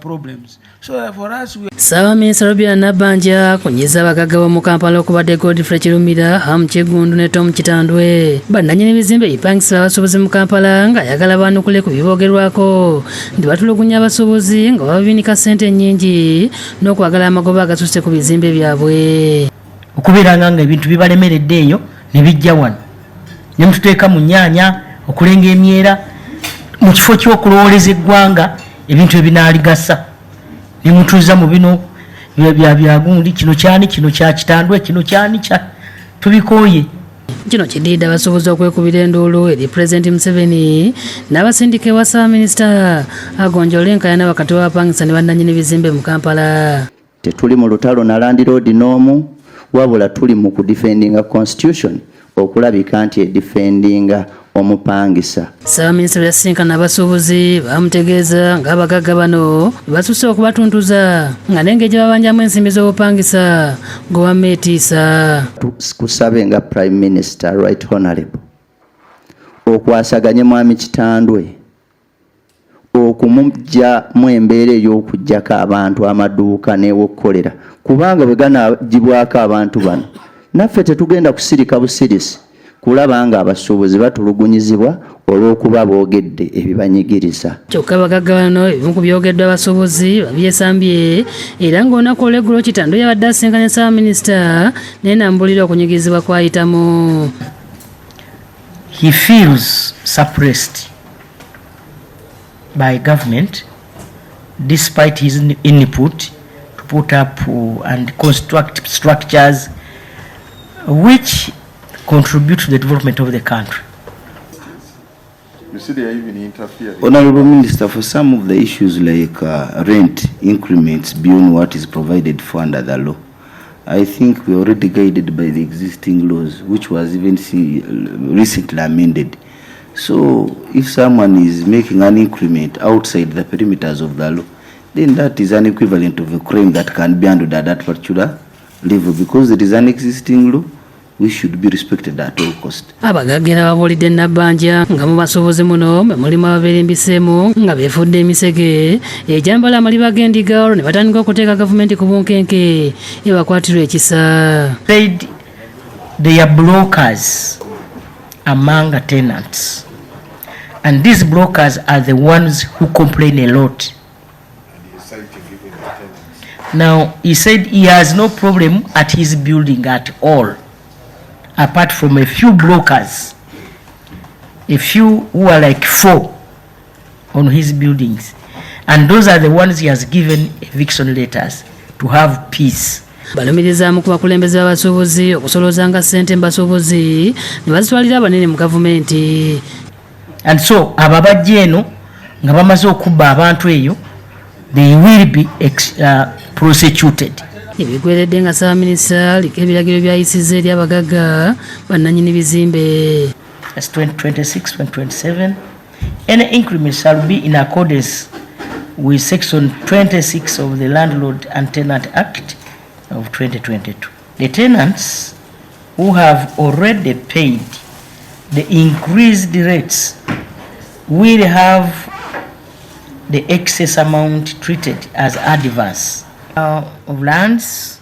problems. So for us, Ssaabaminisita Robina Nabbanja kunyiza abagagga b'omu Kampala okubadde Godfrey Kirumira, Hamu Kyegundu ne Tom Kitandwe bannannyini bizimbe bipangisa abasuubuzi mu Kampala ng'ayagala baanukule ku biboogerwako nti batulugunya abasuubuzi nga babinika ssente nnyingi n'okwagala amagoba agasusse ku bizimbe byabwe. Okubeeranga nga ebintu bibalemeredde eyo ne bijja wano ne mututeeka mu nnyaanya okulenga emyera mu kifo ky'okulowooleza eggwanga ebintu ebinaaligasa ne mutuuza mu bino byagundi kino kyani kino kya Kitandwe kino kyani kya tubikooye. Kino kiddiridde abasuubuzi okwekubira enduulu eri Pulezidenti Museveni n'abasindika ewa Ssaabaminisita agonjoola enkaayana wakati w'abapangisa ne bannannyini bizimbe mu Kampala. Tetuli mu lutalo na landiroodi n'omu, wabula tuli mu kudifendinga constitution okulabika nti edifendinga omupangisa. Ssaabaminisita yasisinkana abasuubuzi bamutegeeza ng'abagagga bano basusse okubatuntuza nga n'engeri gye babanjamu ensimbi z'obupangisa gobamma etiisa. Kusabe nga Prime Minister Right Honorable okwasaganye mwami Kitandwe okumugyamu embeera ey'okuggyako abantu amaduuka n'ewokkolera, kubanga bwe ganaagibwako abantu bano naffe tetugenda kusirika busirisi kulaba nga abasuubuzi batulugunyizibwa olw'okuba boogedde ebibanyigiriza. Kyokka abagagga bano ebimu ku byogeddwa abasuubuzi babyesambye era ng'olunaku olw'eggulo Kitandwe yabadde asinkanye Ssaabaminisita naye n'ambuulira okunyigirizibwa kwayitamu. He feels suppressed by government despite his input to put up and construct structures which contribute to the development of the country. You see, they are even interfering. Honorable Minister, for some of the issues like rent increments beyond what is provided for under the law, I think we are already guided by the existing laws, which was even recently amended. So if someone is making an increment outside the perimeters of the law, then that is an equivalent of a crime that can be under that particular level. Because it is an existing law, we should be respected at all cost. Abagagga babuulidde Nabbanja nga mu basuubuzi muno mwe mulimu ababeerembiseemu nga beefudde emisege egyambala amaliba g'endiga olwo ne batandika okuteeka gavumenti ku bunkenke ebakwatirwa ekisa. Said they are brokers among the tenants, and these brokers are the ones who complain a lot. Now he said he has no problem at his building at all, apart from a few brokers, a few who are like 4 on his buildings, and those are the ones he has given eviction letters to have peace. Balumirizaamu ku bakulembeze b'abasuubuzi okusolozanga ssente mu basuubuzi ne bazitwalira abanene mu gavumenti. And so ababajja eno nga bamaze okubba abantu eyo, they will be prosecuted. Ebigweredde nga Ssaabaminisita aliko ebiragiro by'ayisizza eri abagagga bannannyini bizimbe. That's 2026-2027. Any increment shall be in accordance with Section 26 of the Landlord and Tenant Act of 2022. The tenants who have already paid the increased rates will have the excess amount treated as advance of lands